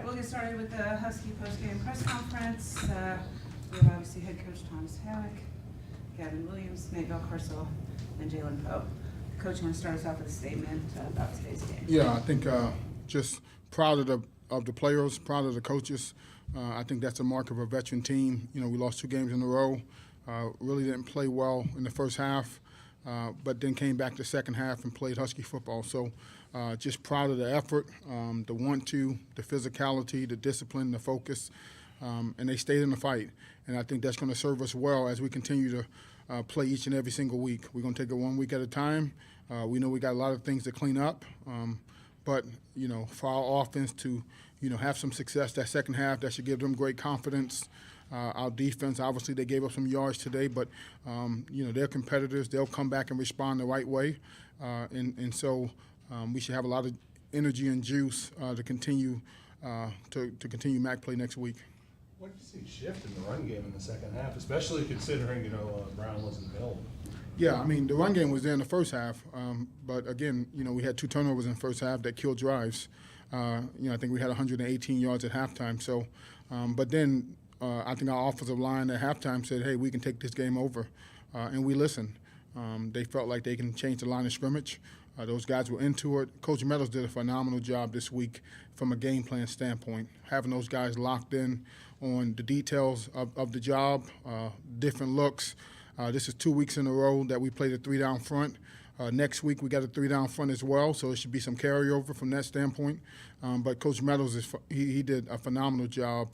we'll get started with the Husky post-game press conference. We have obviously Head Coach Thomas Hammock, Gavin Williams, Nate Valcarcel, and Jalen Poe. Coach, you want to start us off with a statement about today's game? Yeah, I think just proud of the players, proud of the coaches. I think that's a mark of a veteran team. You know, we lost 2 games in a row. Really didn't play well in the first half, but then came back the second half and played Husky football. So just proud of the effort, the want-to, the physicality, the discipline, the focus, and they stayed in the fight. And I think that's going to serve us well as we continue to play each and every single week. We're going to take it 1 week at a time. We know we got a lot of things to clean up, but, you know, for our offense to, you know, have some success that second half, that should give them great confidence. Our defense, obviously, they gave up some yards today, but, you know, they're competitors. They'll come back and respond the right way. And so we should have a lot of energy and juice to continue continue MAC play next week. What did you see shift in the run game in the second half, especially considering, you know, Brown wasn't available? Yeah, I mean, the run game was there in the first half, but again, you know, we had 2 turnovers in the first half that killed drives. You know, I think we had 118 yards at halftime. So, but then I think our offensive line at halftime said, hey, we can take this game over, and we listened. They felt like they can change the line of scrimmage. Those guys were into it. Coach Meadows did a phenomenal job this week from a game plan standpoint, having those guys locked in on the details of the job, different looks. This is 2 weeks in a row that we played a 3-down front. Next week we got a 3-down front as well, so it should be some carryover from that standpoint. But Coach Meadows, he did a phenomenal job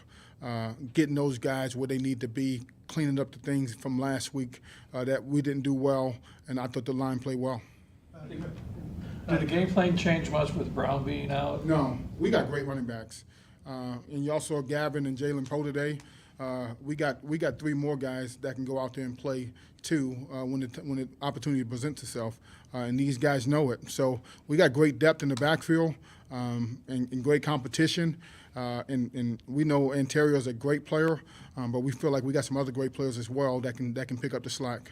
getting those guys where they need to be, cleaning up the things from last week that we didn't do well, and I thought the line played well. Did the game plan change much with Brown being out? No, we got great running backs. And y'all saw Gavin and Jalen Poe today. We got 3 more guys that can go out there and play too when the opportunity presents itself, and these guys know it. So we got great depth in the backfield and great competition. And we know Ontario's a great player, but we feel like we got some other great players as well that can pick up the slack.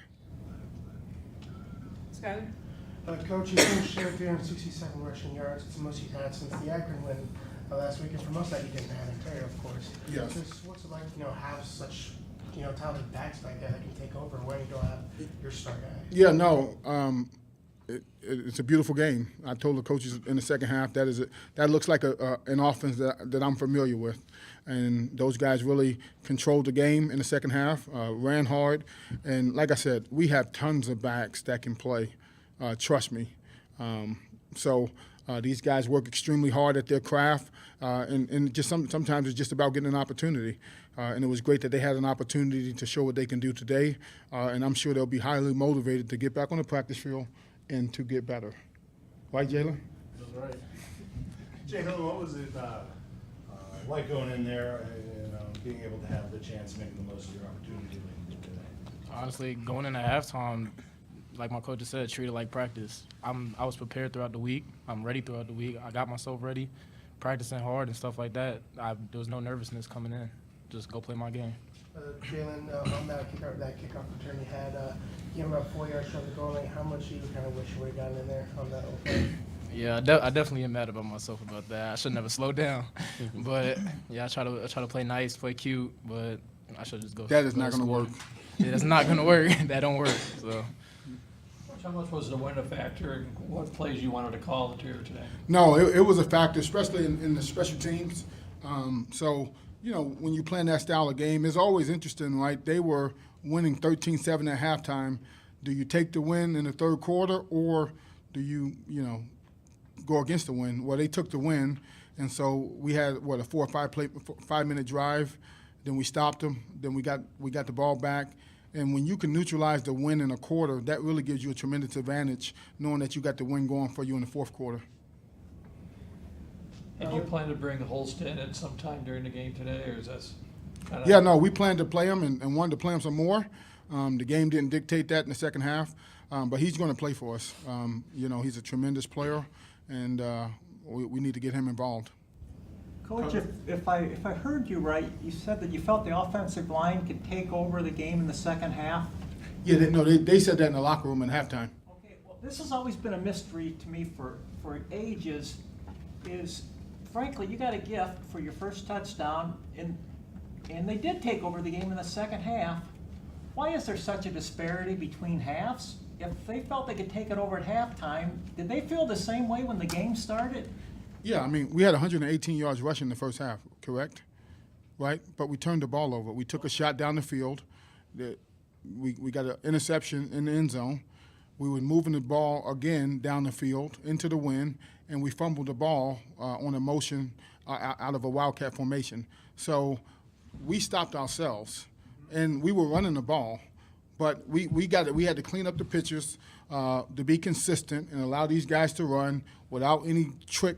Skyler? Coach, you finished 367 rushing yards. It's the most you've had since the Akron win last week, and for most of that you didn't have Ontario, of course. Yes. Just what's it like, you know, have such, you know, talented backs like that can take over when you don't have your star guy? Yeah, no, it's a beautiful game. I told the coaches in the second half that looks like an offense that I'm familiar with, and those guys really controlled the game in the second half, ran hard, and like I said, we have tons of backs that can play. Trust me. So these guys work extremely hard at their craft, and just sometimes it's just about getting an opportunity. And it was great that they had an opportunity to show what they can do today, and I'm sure they'll be highly motivated to get back on the practice field and to get better. Right, Jalen? That's right. Jalen, what was it like going in there and being able to have the chance to make the most of your opportunity like you did today? Honestly, going in at halftime, like my coach said, treat it like practice. I was prepared throughout the week. I'm ready throughout the week. I got myself ready, practicing hard and stuff like that. There was no nervousness coming in. Just go play my game. Jalen, on that kickoff return you had, you had about 4 yards from the goal line. How much do you kind of wish you would have gotten in there on that whole play? Yeah, I definitely am mad about myself about that. I should never slow down. But yeah, I try to play nice, play cute, but I should just go. That is not going to work. Yeah, that's not going to work. That don't work. So. How much was the win a factor, and what plays you wanted to call here today? No, it was a factor, especially in the special teams. So, you know, when you play that style of game, it's always interesting, right? They were winning 13-7 at halftime. Do you take the win in the third quarter, or do you go against the win? Well, they took the win, and so we had, a 4 or 5 minute drive. Then we stopped them. Then we got the ball back. And when you can neutralize the win in a quarter, that really gives you a tremendous advantage, knowing that you got the win going for you in the fourth quarter. And you plan to bring Holston in sometime during the game today, or is that kind of? Yeah, no, we planned to play him and wanted to play him some more. The game didn't dictate that in the second half, but he's going to play for us. You know, he's a tremendous player, and we need to get him involved. Coach, if I heard you right, you said that you felt the offensive line could take over the game in the second half? Yeah, they said that in the locker room at halftime. Okay, well, this has always been a mystery to me for ages, is frankly, you got a gift for your first touchdown, and they did take over the game in the second half. Why is there such a disparity between halves? If they felt they could take it over at halftime, did they feel the same way when the game started? Yeah, I mean, we had 118 yards rushing in the first half, correct? Right? But we turned the ball over. We took a shot down the field. We got an interception in the end zone. We were moving the ball again down the field into the wind, and we fumbled the ball on a motion out of a wildcat formation. So we stopped ourselves, and we were running the ball, but we had to clean up the pitchers to be consistent and allow these guys to run without any trick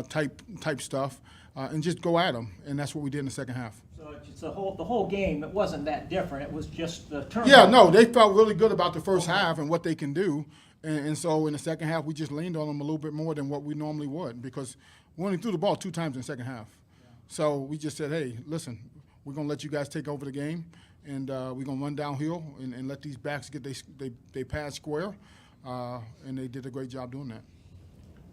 type stuff, and just go at them, and that's what we did in the second half. So it's the whole game, it wasn't that different. It was just the turnover. Yeah, no, they felt really good about the first half and what they can do. And so in the second half, we just leaned on them a little bit more than what we normally would because we only threw the ball 2 times in the second half. Yeah. So we just said, hey, listen, we're going to let you guys take over the game, and we're going to run downhill and let these backs get they pass square, and they did a great job doing that.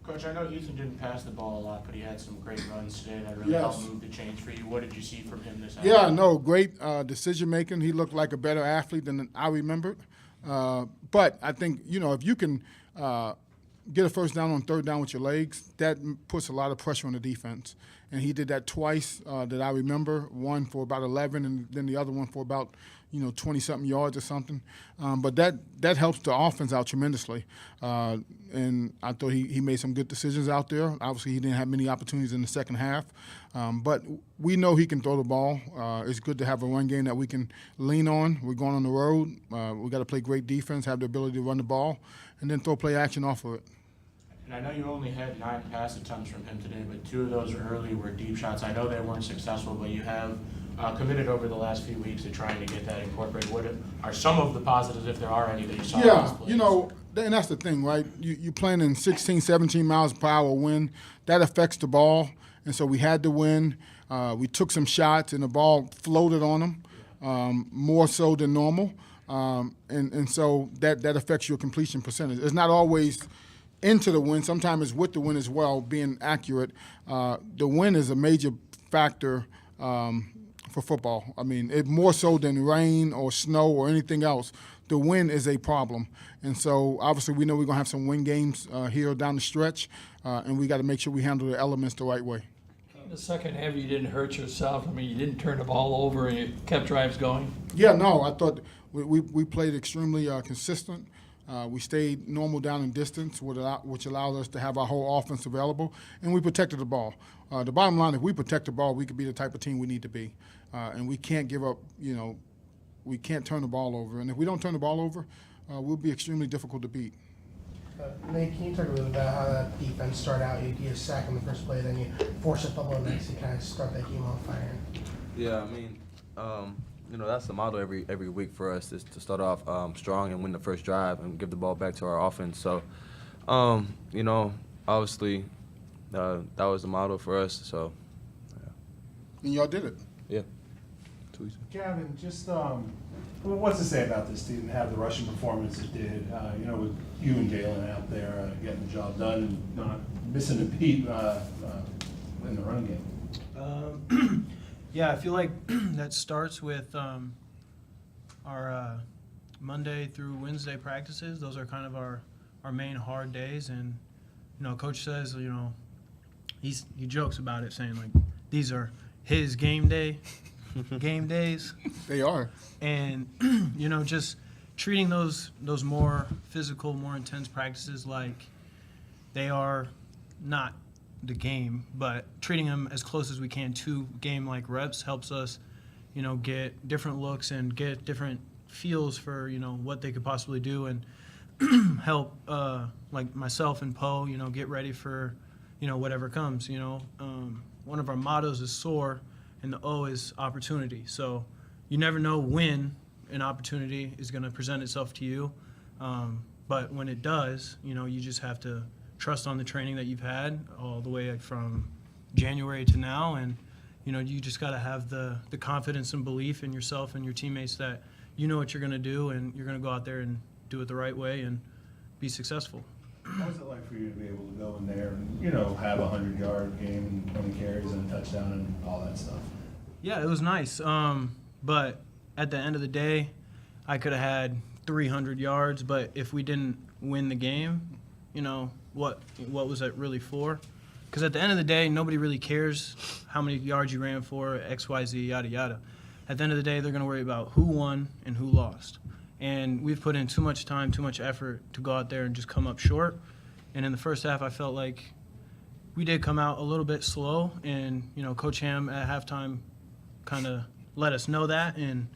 Coach, I know Ethan didn't pass the ball a lot, but he had some great runs today that really helped move the chains for you. What did you see from him this afternoon? Yeah, no, great decision-making. He looked like a better athlete than I remembered. But I think, if you can get a first down on third down with your legs, that puts a lot of pressure on the defense. And he did that twice that I remember, one for about 11 and then the other one for about 20-something yards or something. But that helps the offense out tremendously. And I thought he made some good decisions out there. Obviously, he didn't have many opportunities in the second half. But we know he can throw the ball. It's good to have a run game that we can lean on. We're going on the road. We got to play great defense, have the ability to run the ball, and then throw play action off of it. And I know you only had 9 pass attempts from him today, but 2 of those early were deep shots. I know they weren't successful, but you have committed over the last few weeks to trying to get that incorporated. What are some of the positives, if there are any, that you saw? Yeah, and that's the thing, right? You playing in 16, 17 miles per hour wind, that affects the ball. And so we had to win. We took some shots, and the ball floated on them more so than normal. And so that affects your completion percentage. It's not always into the wind. Sometimes it's with the wind as well, being accurate. The wind is a major factor for football. I mean, it more so than rain or snow or anything else. The wind is a problem. And so, obviously, we know we're going to have some wind games here down the stretch, and we got to make sure we handle the elements the right way. In the second half, you didn't hurt yourself. I mean, you didn't turn the ball over and you kept drives going. Yeah, no, I thought we played extremely consistent. We stayed normal down in distance, which allowed us to have our whole offense available, and we protected the ball. The bottom line, if we protect the ball, we could be the type of team we need to be. And we can't give up, we can't turn the ball over. And if we don't turn the ball over, we'll be extremely difficult to beat. Nate, can you talk a little bit about how that defense started out? You get a sack on the first play, then you force a fumble next, you kind of start that game on fire. Yeah, I mean, that's the motto every week for us is to start off strong and win the first drive and give the ball back to our offense. So, obviously, that was the motto for us. So, yeah. And y'all did it. Yeah. Gavin, just what's to say about this team? Have the rushing performance it did? With you and Jalen out there getting the job done and not missing a beat in the running game. Yeah, I feel like that starts with our Monday through Wednesday practices. Those are kind of our main hard days, and Coach says he jokes about it, saying like these are his game days. They are. And just treating those more physical, more intense practices like they are not the game, but treating them as close as we can to game-like reps helps us, get different looks and get different feels for, what they could possibly do and help, like myself and Poe, get ready for, whatever comes, One of our mottos is SOAR, and the O is opportunity. So you never know when an opportunity is going to present itself to you, but when it does, you just have to trust on the training that you've had all the way from January to now, and you just got to have the confidence and belief in yourself and your teammates that you know what you're going to do and you're going to go out there and do it the right way and be successful. What was it like for you to be able to go in there and, you know, have a 100-yard game and 20 carries and a touchdown and all that stuff? Yeah, it was nice. But at the end of the day, I could have had 300 yards. But if we didn't win the game, you know, what was it really for? Because at the end of the day, nobody really cares how many yards you ran for, X, Y, Z, yada, yada. At the end of the day, they're going to worry about who won and who lost. And we've put in too much time, too much effort to go out there and just come up short. And in the first half, I felt like we did come out a little bit slow. And, you know, Coach Ham at halftime kind of let us know that. And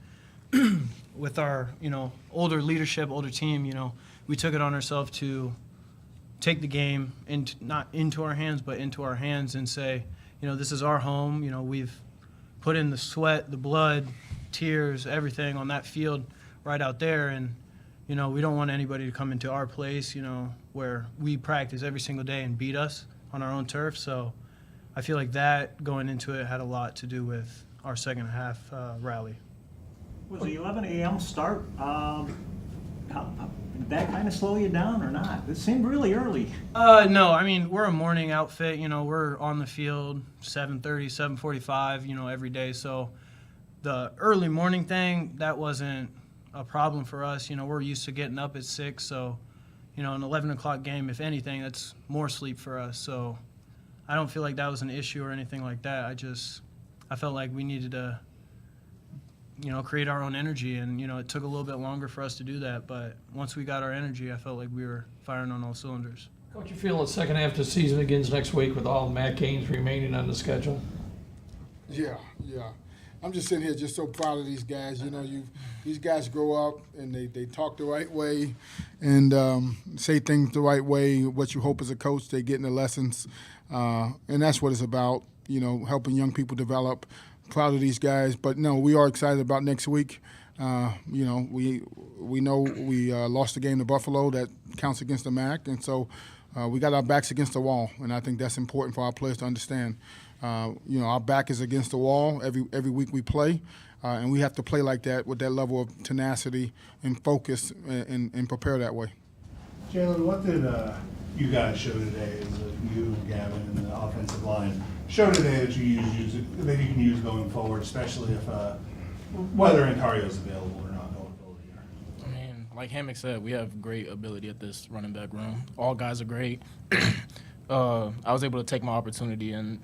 with our, you know, older leadership, older team, you know, we took it on ourselves to take the game not into our hands, but into our hands and say, you know, this is our home. You know, we've put in the sweat, the blood, tears, everything on that field right out there. And, you know, we don't want anybody to come into our place, you know, where we practice every single day and beat us on our own turf. So I feel like that going into it had a lot to do with our second half rally. Was the 11 a.m. start, did that kind of slow you down or not? It seemed really early. No, I mean, we're a morning outfit, you know, we're on the field 7:30, 7:45, you know, every day. So the early morning thing, that wasn't a problem for us. You know, we're used to getting up at 6, so, you know, an 11 o'clock game, if anything, that's more sleep for us. So I don't feel like that was an issue or anything like that. I felt like we needed to, you know, create our own energy, and, you know, it took a little bit longer for us to do that, but once we got our energy, I felt like we were firing on all cylinders. Coach, you feel the second half of the season begins next week with all Matt games remaining on the schedule? Yeah. I'm just sitting here just so proud of these guys. You know, these guys grow up and they talk the right way and say things the right way, what you hope as a coach, they get in the lessons. And that's what it's about, you know, helping young people develop. Proud of these guys. But, no, we are excited about next week. You know, we know we lost the game to Buffalo. That counts against the MAC. And so we got our backs against the wall, and I think that's important for our players to understand. You know, our back is against the wall every week we play, and we have to play like that with that level of tenacity and focus and prepare that way. Jalen, what did you guys show today, you, Gavin, and the offensive line, show today that you can use going forward, especially if whether Ontario is available or not going forward here? I mean, like Hammock said, we have great ability at this running back room. All guys are great. I was able to take my opportunity and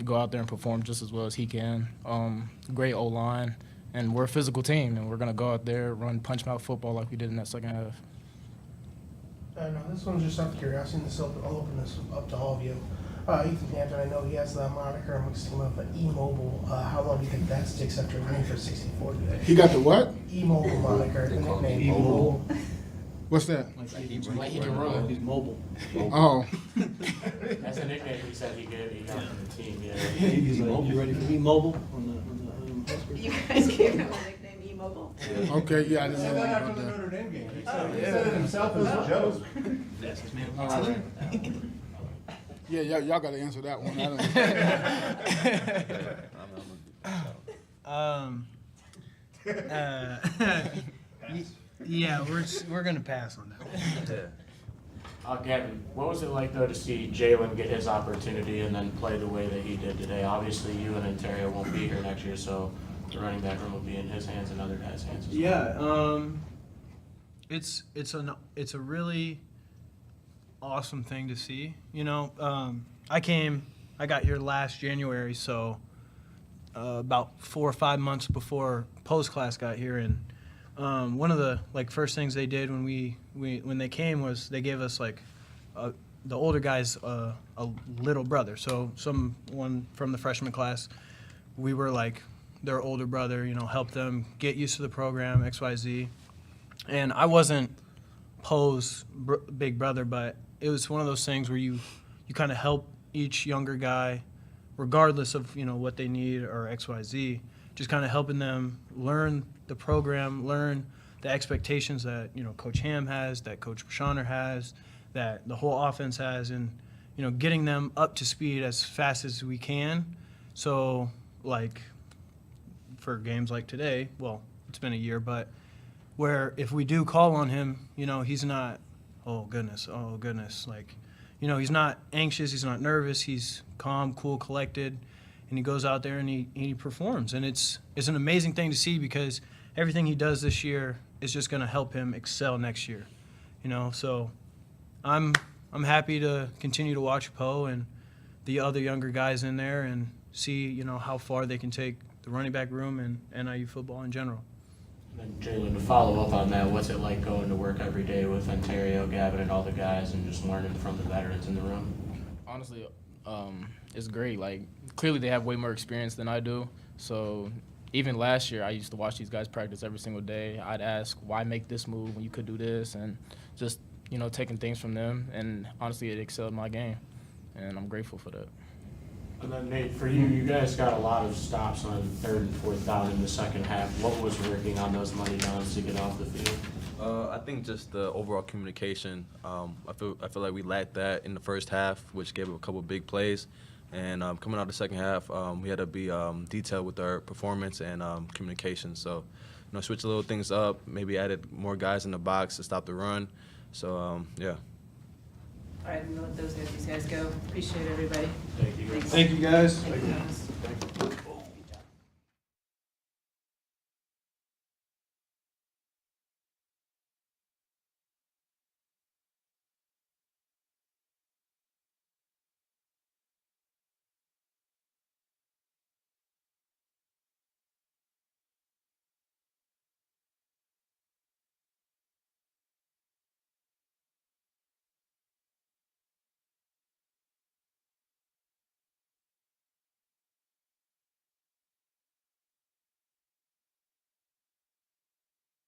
go out there and perform just as well as he can. Great O-line, and we're a physical team, and we're going to go out there, run punch-mouth football like we did in that second half. No, this one's just out of curiosity. I'll open this up to all of you. Ethan Hampton, I know he has the moniker amongst him of E-Mobile. How long do you think that sticks after running for 64 today? He got the what? E-Mobile moniker, the nickname E-Mobile. What's that? Like he can run. He's mobile. Oh. That's a nickname he said he got from the team, yeah. He's like, you ready for E-Mobile on the You guys gave him a nickname, E-Mobile? Okay, yeah, I didn't know Said that that after about the that. Notre Dame game. He said it himself as a joke. That's his man. All right. Yeah, y'all got to answer that one. Yeah, we're gonna pass on that one. Gavin, what was it like, though, to see Jalen get his opportunity and then play the way that he did today? Obviously, you and Ontario won't be here next year, so the running back room will be in his hands and other guys' hands as well. Yeah, it's a really awesome thing to see. You know, I got here last January, so about 4 or 5 months before post class got here, and one of the first things they did when they came was they gave us the older guys a little brother. So someone from the freshman class, we were like their older brother, you know, help them get used to the program, XYZ. And I wasn't Poe's big brother, but it was one of those things where you kind of help each younger guy, regardless of, you know, what they need or XYZ, just kind of helping them learn the program, learn the expectations that, you know, Coach Ham has, that Coach Brashaner has, that the whole offense has, and, you know, getting them up to speed as fast as we can. So, like, for games like today, well, it's been a year, but where if we do call on him, you know, he's not, oh goodness. Like, you know, he's not anxious, he's not nervous, he's calm, cool, collected, and he goes out there and he performs. And it's an amazing thing to see because everything he does this year is just going to help him excel next year. You know, so I'm happy to continue to watch Poe and the other younger guys in there and see, you know, how far they can take the running back room and NIU football in general. And Jalen, to follow up on that, what's it like going to work every day with Ontario, Gavin, and all the guys, and just learning from the veterans in the room? Honestly, it's great. Like, clearly they have way more experience than I do. So even last year, I used to watch these guys practice every single day. I'd ask, why make this move when you could do this? And just, you know, taking things from them. And honestly, it excelled my game. And I'm grateful for that. And then Nate, for you, you guys got a lot of stops on 3rd and 4th down in the second half. What was working on those money downs to get off the field? I think just the overall communication. I feel like we lacked that in the first half, which gave up a couple of big plays. And coming out the second half, we had to be detailed with our performance and communication. So, you know, switch a little things up. Maybe added more guys in the box to stop the run. So, yeah. All right, I'm gonna let these guys go. Appreciate everybody. Thank you. Thanks. Thank you, guys. Thank you, Thomas.